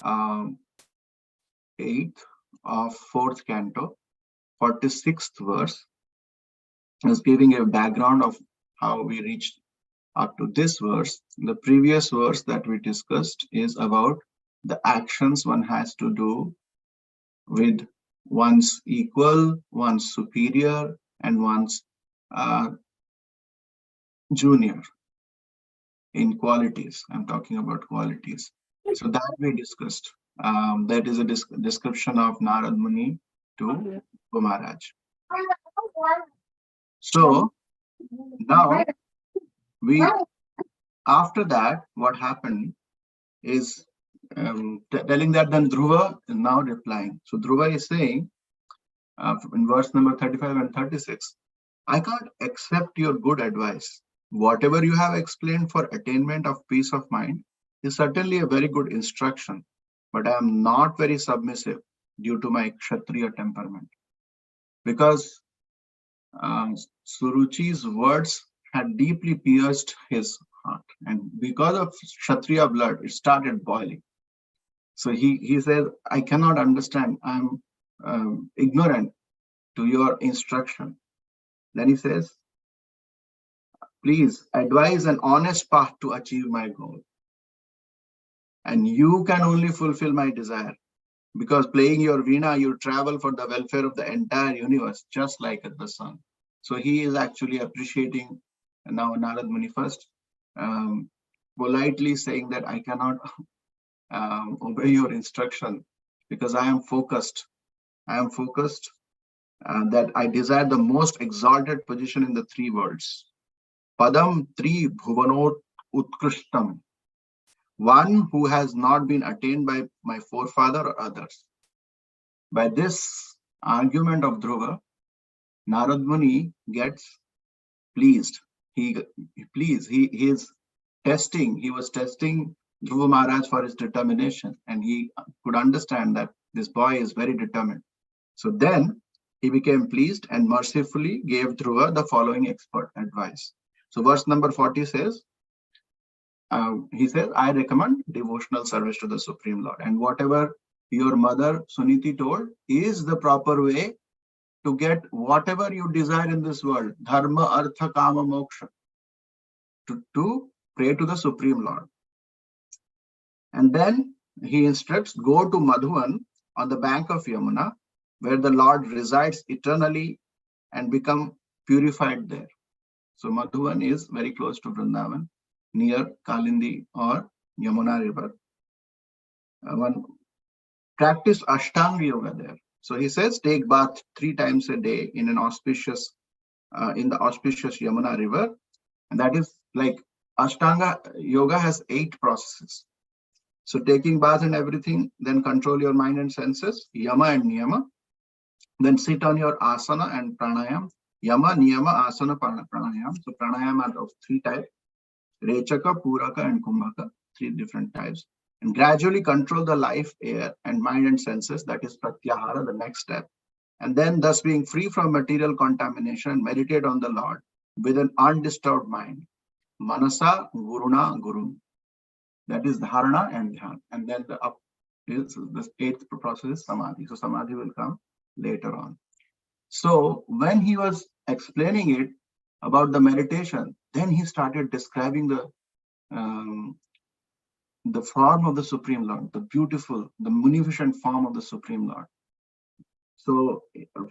8th of 4th canto, 46th verse, is giving a background of how we reached up to this verse. The previous verse that we discussed is about the actions one has to do with one's equal, one's superior, and one's junior in qualities. I'm talking about qualities. So that we discussed. That is a description of Narad Muni to Maharaj. So now after that, what happened is telling that then Dhruva is now replying. So Dhruva is saying in verse number 35 and 36, I can't accept your good advice. Whatever you have explained for attainment of peace of mind is certainly a very good instruction, but I am not very submissive due to my Kshatriya temperament. Because Suruchi's words had deeply pierced his heart, and because of Kshatriya blood, it started boiling. So he says, I cannot understand, I'm ignorant to your instruction. Then he says, please advise an honest path to achieve my goal. And you can only fulfill my desire, because playing your veena, you travel for the welfare of the entire universe, just like the sun. So he is actually appreciating now Narad Muni first, politely saying that I cannot obey your instruction because I am focused. I am focused that I desire the most exalted position in the three worlds. Padam tri bhuvanot utkrishtam. One who has not been attained by my forefather or others. By this argument of Dhruva, Narad Muni gets pleased. He was testing Dhruva Maharaj for his determination, and he could understand that this boy is very determined. So then he became pleased and mercifully gave Dhruva the following expert advice. So verse number 40 says, he says, I recommend devotional service to the Supreme Lord. And whatever your mother Suniti told is the proper way to get whatever you desire in this world, dharma, artha, kama, moksha, to pray to the Supreme Lord. And then he instructs, go to Madhuvan on the bank of Yamuna, where the Lord resides eternally and become purified there. So Madhuvan is very close to Vrindavan, near Kalindi or Yamuna river. One practice Ashtanga yoga there. So he says, take bath 3 times a day in an auspicious, in the auspicious Yamuna river. And that is like Ashtanga yoga has 8 processes. So taking bath and everything, then control your mind and senses, Yama and Niyama. Then sit on your asana and pranayam. Yama, Niyama, asana, pranayam. So pranayam are of 3 types. Rechaka, Puraka, and Kumbhaka, 3 different types. And gradually control the life, air, and mind and senses, that is Pratyahara, the next step. And then thus being free from material contamination, meditate on the Lord with an undisturbed mind. Manasa, Guruna, Guru. That is Dharana and Dhyan. And then the 8th process is Samadhi. So Samadhi will come later on. So when he was explaining it about the meditation, then he started describing the form of the Supreme Lord, the beautiful, the munificent form of the Supreme Lord. So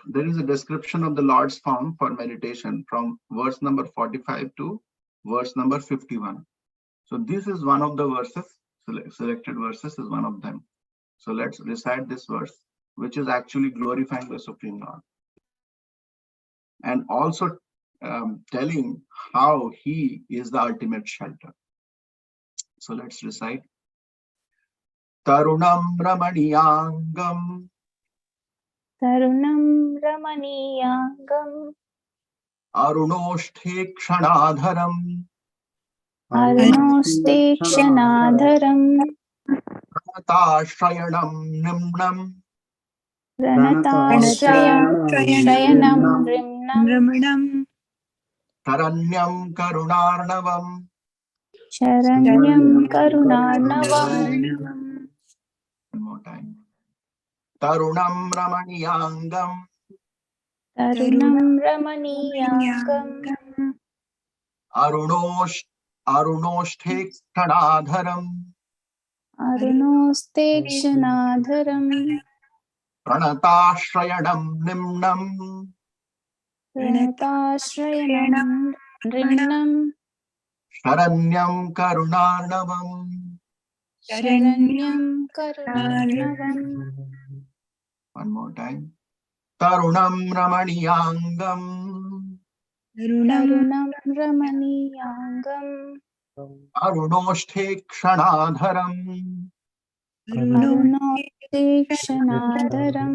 there is a description of the Lord's form for meditation from verse number 45 to verse number 51. So this is one of the verses, selected verses is one of them. So let's recite this verse, which is actually glorifying the Supreme Lord. And also telling how he is the ultimate shelter. So let's recite. Tarunam Ramaniyangam. Tarunam Ramaniyangam. Arunoshte Kshanadharam. Arunoshte Kshanadharam. Pranatashrayanam Nimnam. Pranatashrayanam Rimnam. Taranyam Karunarnavam. Sharanyam Karunarnavam. more time. Tarunam Ramaniyangam. Tarunam Ramaniyangam. Arunoshthekshadadharam. Arunostekshanaadharam. Pranatashrayanam nimnam. Pranatashrayanam Rimnam. Sharanyam karunarnavam. Sharanyam Karunarnavam. One more time. Tarunam Ramaniyangam. Tarunam Ramaniyangam. Arunoshthekshadadharam. Arunostekshanaadharam.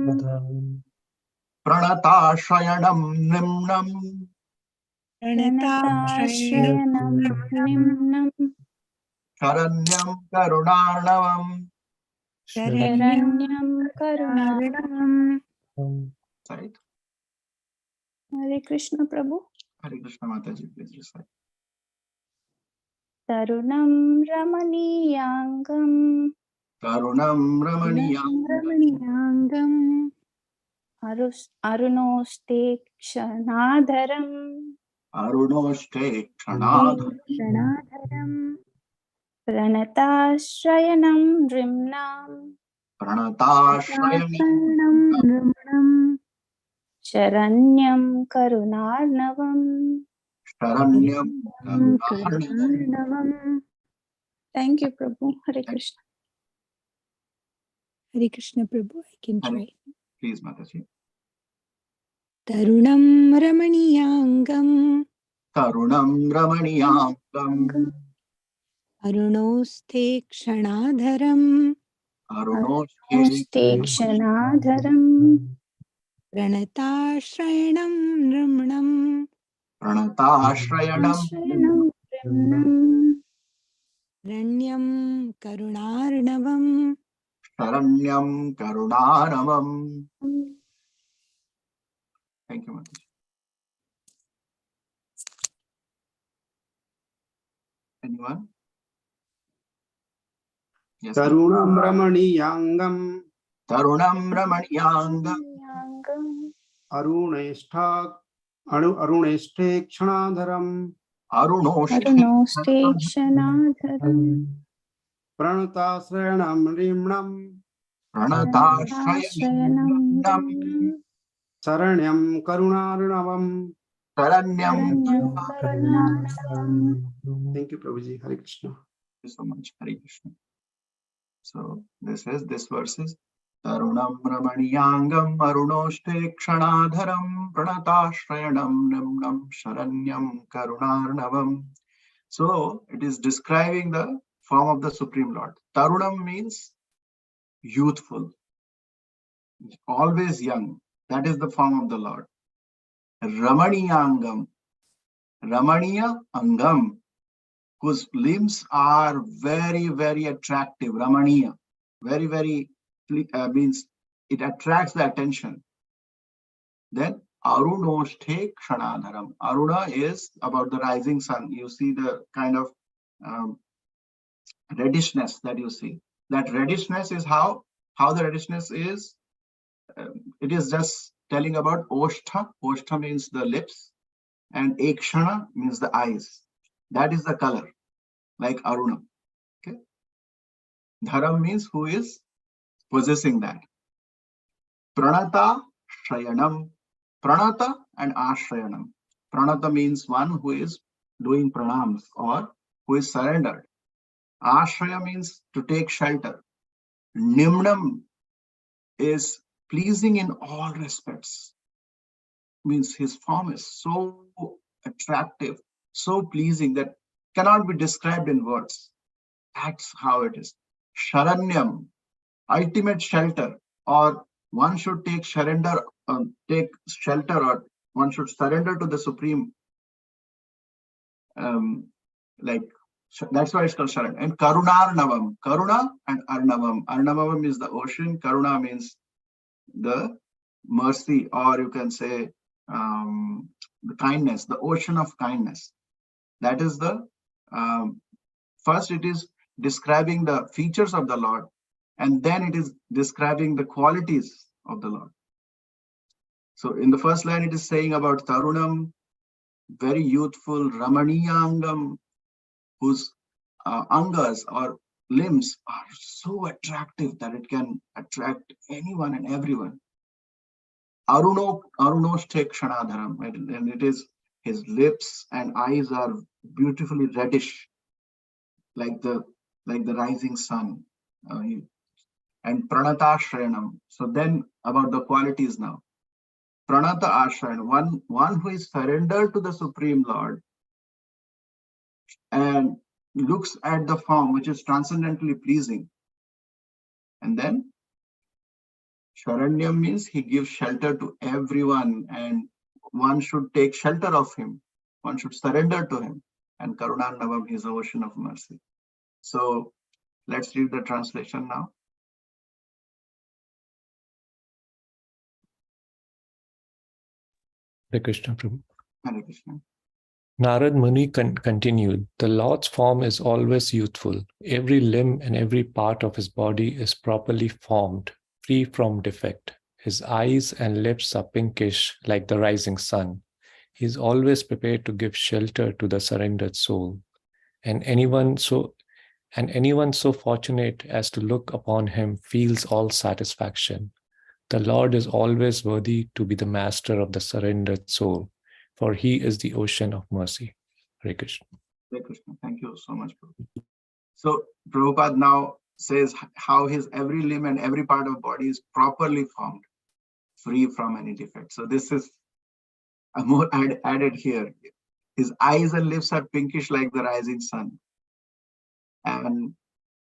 Pranatashrayanam nimnam. Pranatashrayanam Nimnam. Sharanyam karunarnavam. Sharanyam Karunarnavam. Right. Hare Krishna Prabhu. Hare Krishna Mataji, please recite. Tarunam Ramaniyangam. Tarunam Ramaniyangam. Arunostekshanaadharam. Arunoshthekshadadharam. Pranatashrayanam Rimnam. Pranatashrayanam. Sharanyam Karunarnavam. Sharanyam karunarnavam. Thank you, Prabhu. Hare Krishna. Hare Krishna Prabhu, I can Hare. try. Please, Mataji. Tarunam Ramaniyangam. Tarunam Ramaniyangam. Arunostekshanaadharam. Arunostekshanaadharam. Pranatashrayanam Nrimnam. Pranatashrayanam. Rimnam. Ranyam Karunarnavam. Sharanyam karunarnavam. Thank you, Mataji. Anyone? Yes. Tarunam Ramaniyangam. Tarunam Ramaniyangam. Aruneshthekshanaadharam. Arunostekshanaadharam. Pranatashrayanam Rimnam. Pranatashrayanam Pranatashrayanam. Rimnam. Saranyam Karunarnavam. Sharanyam Karunarnavam. Thank you, Prabhuji. Hare Krishna. Thank you so much. Hare Krishna. So this verse is Tarunam Ramaniyangam Arunoshthekshadadharam Pranatashrayanam Nimnam Sharanyam Karunarnavam. So it is describing the form of the Supreme Lord. Tarunam means youthful, always young. That is the form of the Lord. Ramaniyangam, Ramaniya Angam, whose limbs are very, very attractive. Ramaniya, very, very means it attracts the attention. Then Arunoshthekshadadharam. Aruna is about the rising sun. You see the kind of reddishness that you see. That reddishness is how the reddishness is. It is just telling about Oshtha. Oshtha means the lips, and Ekshana means the eyes. That is the color, like Aruna. Okay. Dharam means who is possessing that. Pranata Shrayanam. Pranata and Ashrayanam. Pranata means one who is doing pranams or who is surrendered. Ashraya means to take shelter. Nimnam is pleasing in all respects. Means his form is so attractive, so pleasing that cannot be described in words. That's how it is. Sharanyam, ultimate shelter, or one should take shelter, or one should surrender to the Supreme. That's why it's called Sharan. And Karunarnavam, Karuna and Arnavam. Arnavam is the ocean. Karuna means the mercy, or you can say the kindness, the ocean of kindness. That is the first. It is describing the features of the Lord, And then it is describing the qualities of the Lord. So in the first line, it is saying about Tarunam, very youthful, Ramaniyangam, whose angas or limbs are so attractive that it can attract anyone and everyone. Arunoshte Kshanadharam, and it is his lips and eyes are beautifully reddish, like the rising sun. And Pranata Shranam. So then about the qualities now. Pranata Ashran, one who is surrendered to the Supreme Lord and looks at the form which is transcendently pleasing. And then Sharanyam means he gives shelter to everyone and one should take shelter of him. One should surrender to him. And Karunarnavam is the ocean of mercy. So let's read the translation now. Hare Krishna, Prabhu. Hare Krishna. Narad Muni continued, the Lord's form is always youthful. Every limb and every part of his body is properly formed, free from defect. His eyes and lips are pinkish like the rising sun. He is always prepared to give shelter to the surrendered soul. And anyone so fortunate as to look upon him feels all satisfaction. The Lord is always worthy to be the master of the surrendered soul, for he is the ocean of mercy. Hare Krishna. Hare Krishna. Thank you so much, Prabhupada. So Prabhupada now says how his every limb and every part of body is properly formed, free from any defect. So this is a more added here. His eyes and lips are pinkish like the rising sun. And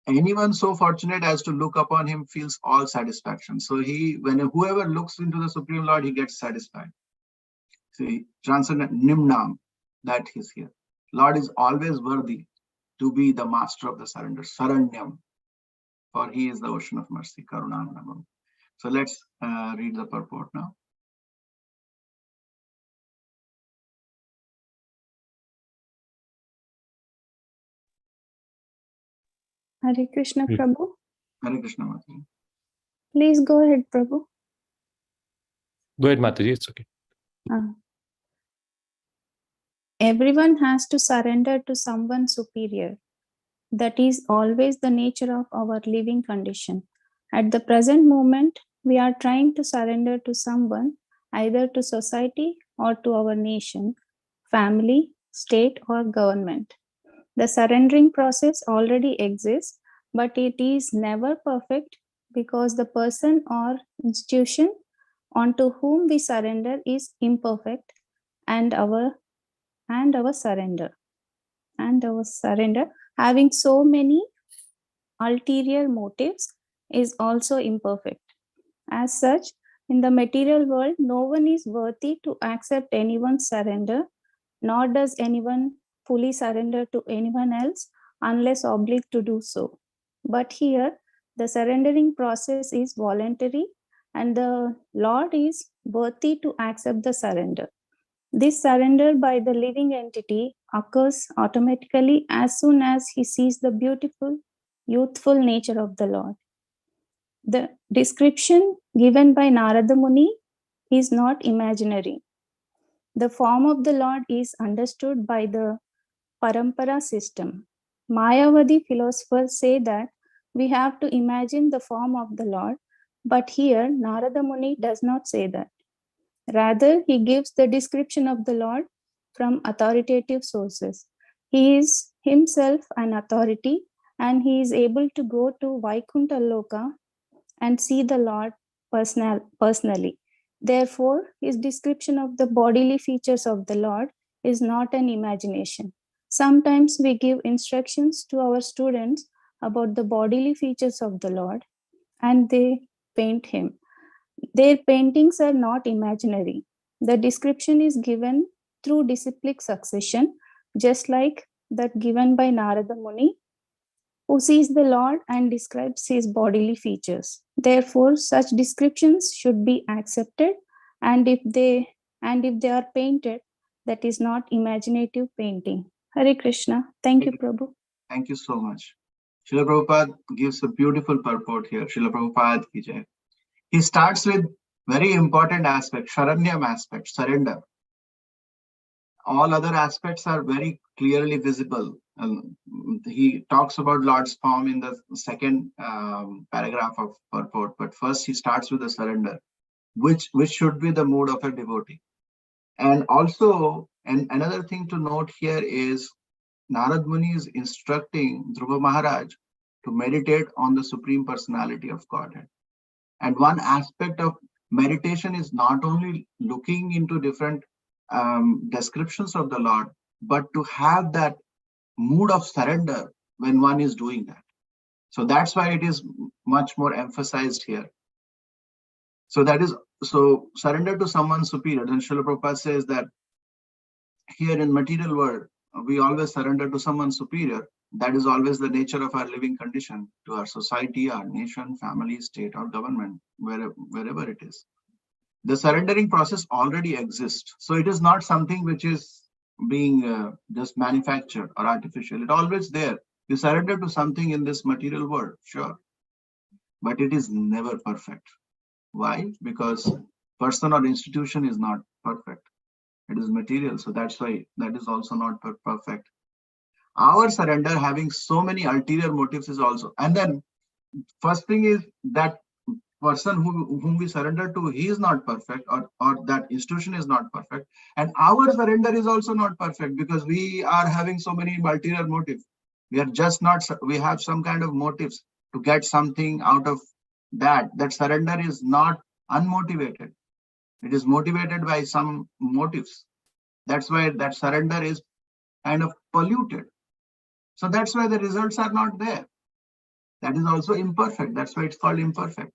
anyone so fortunate as to look upon him feels all satisfaction. So whoever looks into the Supreme Lord, he gets satisfied. See, transcendent Nimnam, that is here. Lord is always worthy to be the master of the surrender, Saranyam, for he is the ocean of mercy, Karunanam. So let's read the purport now. Hare Krishna, Prabhu. Hare Krishna, Mataji. Please go ahead, Prabhu. Go ahead, Mataji, it's okay. Everyone has to surrender to someone superior. That is always the nature of our living condition. At the present moment, we are trying to surrender to someone, either to society or to our nation, family, state, or government. The surrendering process already exists, but it is never perfect because the person or institution onto whom we surrender is imperfect, and our surrender having so many ulterior motives is also imperfect. As such, in the material world, no one is worthy to accept anyone's surrender, nor does anyone fully surrender to anyone else unless obliged to do so. But here, the surrendering process is voluntary and the Lord is worthy to accept the surrender. This surrender by the living entity occurs automatically as soon as he sees the beautiful, youthful nature of the Lord. The description given by Narada Muni is not imaginary. The form of the Lord is understood by the Parampara system. Mayavadi philosophers say that we have to imagine the form of the Lord, but here Narada Muni does not say that. Rather, he gives the description of the Lord from authoritative sources. He is himself an authority and he is able to go to Vaikuntha Loka and see the Lord personally. Therefore, his description of the bodily features of the Lord is not an imagination. Sometimes we give instructions to our students about the bodily features of the Lord and they paint him. Their paintings are not imaginary. The description is given through disciplic succession, just like that given by Narada Muni, who sees the Lord and describes his bodily features. Therefore, such descriptions should be accepted, and if they are painted, that is not imaginative painting. Hare Krishna. Thank you, Prabhu. Thank you so much. Srila Prabhupada gives a beautiful purport here. Srila Prabhupada ki jai. He starts with very important aspect, Sharanyam aspect, surrender. All other aspects are very clearly visible. He talks about Lord's form in the second paragraph of purport, but first he starts with the surrender, which should be the mood of a devotee. And also, and another thing to note here is Narad Muni is instructing Dhruva Maharaj to meditate on the Supreme Personality of Godhead. And one aspect of meditation is not only looking into different descriptions of the Lord, but to have that mood of surrender when one is doing that. So that's why it is much more emphasized here. So that is, so surrender to someone superior. Then Srila Prabhupada says that here in material world, we always surrender to someone superior. That is always the nature of our living condition, to our society, our nation, family, state, or government, wherever it is. The surrendering process already exists. So it is not something which is being just manufactured or artificial. It's always there. You surrender to something in this material world, sure. But it is never perfect. Why? Because person or institution is not perfect. It is material. So that's why that is also not perfect. Our surrender having so many ulterior motives is also. And then first thing is that person whom we surrender to, he is not perfect, or that institution is not perfect. And our surrender is also not perfect because we are having so many ulterior motives. We are just not, we have some kind of motives to get something out of that. That surrender is not unmotivated. It is motivated by some motives. That's why that surrender is kind of polluted. So that's why the results are not there. That is also imperfect. That's why it's called imperfect.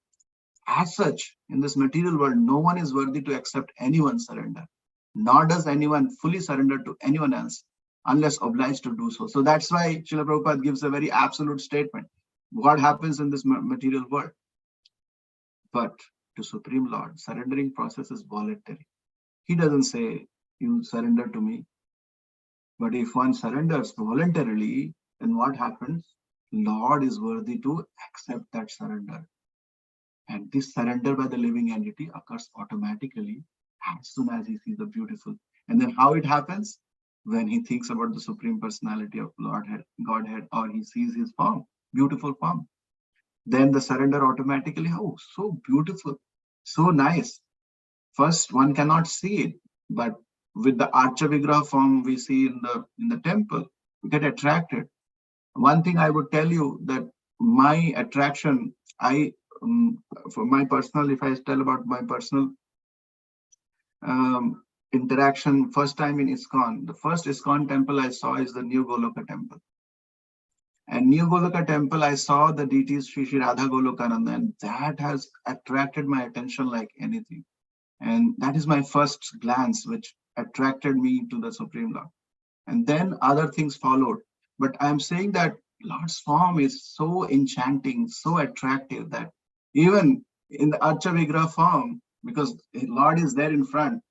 As such, in this material world, no one is worthy to accept anyone's surrender, nor does anyone fully surrender to anyone else unless obliged to do so. So that's why Srila Prabhupada gives a very absolute statement. What happens in this material world? But to Supreme Lord, surrendering process is voluntary. He doesn't say, you surrender to me. But if one surrenders voluntarily, then what happens? Lord is worthy to accept that surrender. And this surrender by the living entity occurs automatically as soon as he sees the beautiful. And then how it happens? When he thinks about the Supreme Personality of Godhead, or he sees his form, beautiful form. Then the surrender automatically, oh, so beautiful, so nice. First, one cannot see it, but with the Archa Vigraha form we see in the temple, we get attracted. One thing I would tell you, that my attraction, for my personal, if I tell about my personal interaction, first time in ISKCON, the first ISKCON temple I saw is the New Goloka temple. And New Goloka temple, I saw the deities Sri Radha Golokananda, and that has attracted my attention like anything. And that is my first glance, which attracted me to the Supreme Lord. And then other things followed. But I'm saying that Lord's form is so enchanting, so attractive, that even in the Archa Vigraha form, because Lord is there in front,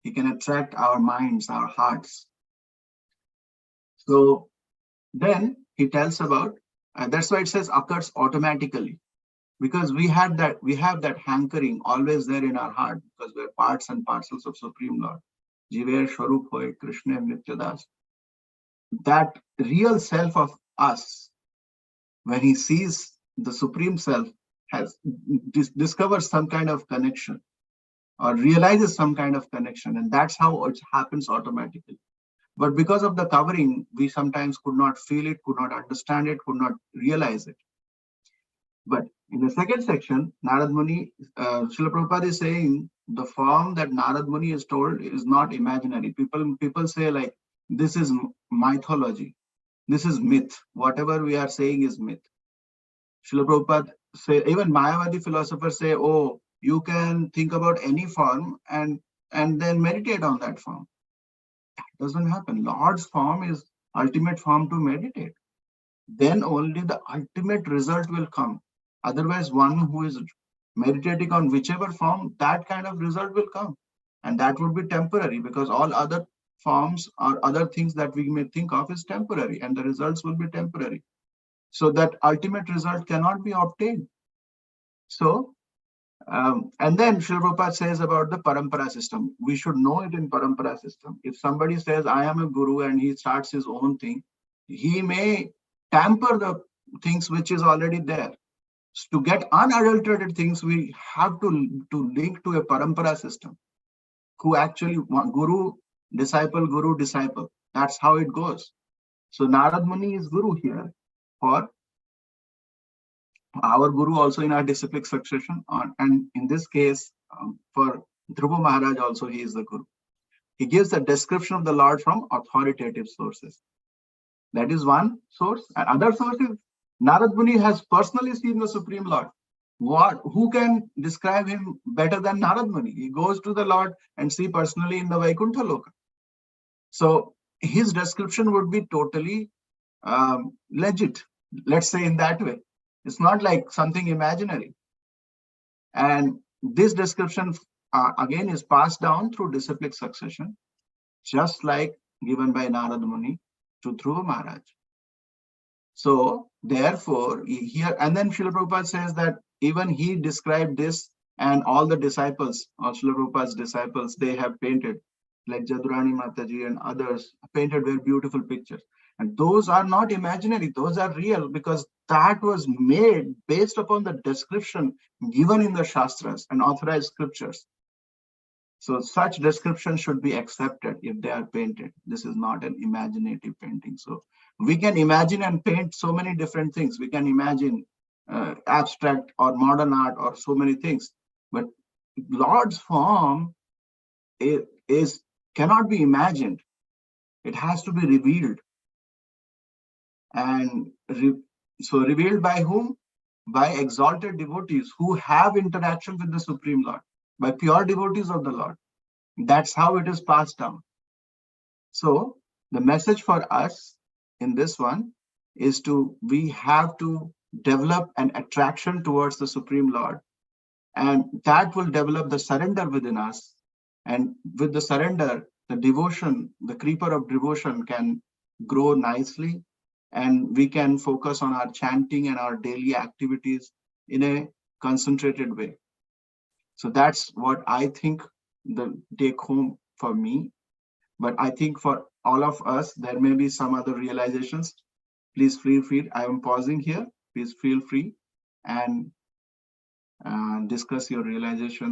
he can attract our minds, our hearts. So then he tells about, that's why it says occurs automatically, because we have that hankering always there in our heart, because we're parts and parcels of Supreme Lord. Jiver Swarup Hoy Krishna Nityadas. That real self of us, when he sees the Supreme Self, has discovers some kind of connection or realizes some kind of connection, and that's how it happens automatically. But because of the covering, we sometimes could not feel it, could not understand it, could not realize it. But in the second section, Narad Muni, Srila Prabhupada is saying the form that Narad Muni is told is not imaginary. People say like, this is mythology, this is myth. Whatever we are saying is myth. Srila Prabhupada say, even Mayavadi philosophers say, oh, you can think about any form and then meditate on that form. That doesn't happen. Lord's form is ultimate form to meditate. Then only the ultimate result will come. Otherwise, one who is meditating on whichever form, that kind of result will come. And that would be temporary, because all other forms or other things that we may think of is temporary, and the results will be temporary. So that ultimate result cannot be obtained. So, and then Srila Prabhupada says about the parampara system. We should know it in parampara system. If somebody says, I am a guru, and he starts his own thing, he may tamper the things which is already there. To get unadulterated things, we have to link to a parampara system, who actually guru, disciple. That's how it goes. So Narad Muni is guru here for our guru also in our disciplic succession, and in this case for Dhruva Maharaj also he is the guru. He gives a description of the Lord from authoritative sources. That is one source. And other source is Narad Muni has personally seen the Supreme Lord. Who can describe him better than Narad Muni? He goes to the Lord and see personally in the Vaikuntha Loka. So his description would be totally legit, let's say in that way. It's not like something imaginary. And this description again is passed down through disciplic succession, just like given by Narad Muni to Dhruva Maharaj. So therefore, here, and then Srila Prabhupada says that even he described this, and all the disciples, or Srila Prabhupada's disciples, they have painted, like Jadurani Mataji and others, painted very beautiful pictures. And those are not imaginary, those are real, because that was made based upon the description given in the Shastras and authorized scriptures. So such descriptions should be accepted if they are painted. This is not an imaginative painting. So we can imagine and paint so many different things. We can imagine abstract or modern art or so many things. But Lord's form cannot be imagined. It has to be revealed. And so revealed by whom? By exalted devotees who have interaction with the Supreme Lord, by pure devotees of the Lord. That's how it is passed down. So the message for us in this one is we have to develop an attraction towards the Supreme Lord, and that will develop the surrender within us. And with the surrender, the devotion, the creeper of devotion can grow nicely, and we can focus on our chanting and our daily activities in a concentrated way. So that's what I think the take home for me. But I think for all of us, there may be some other realizations. Please feel free. I am pausing here. Please feel free and discuss your realization.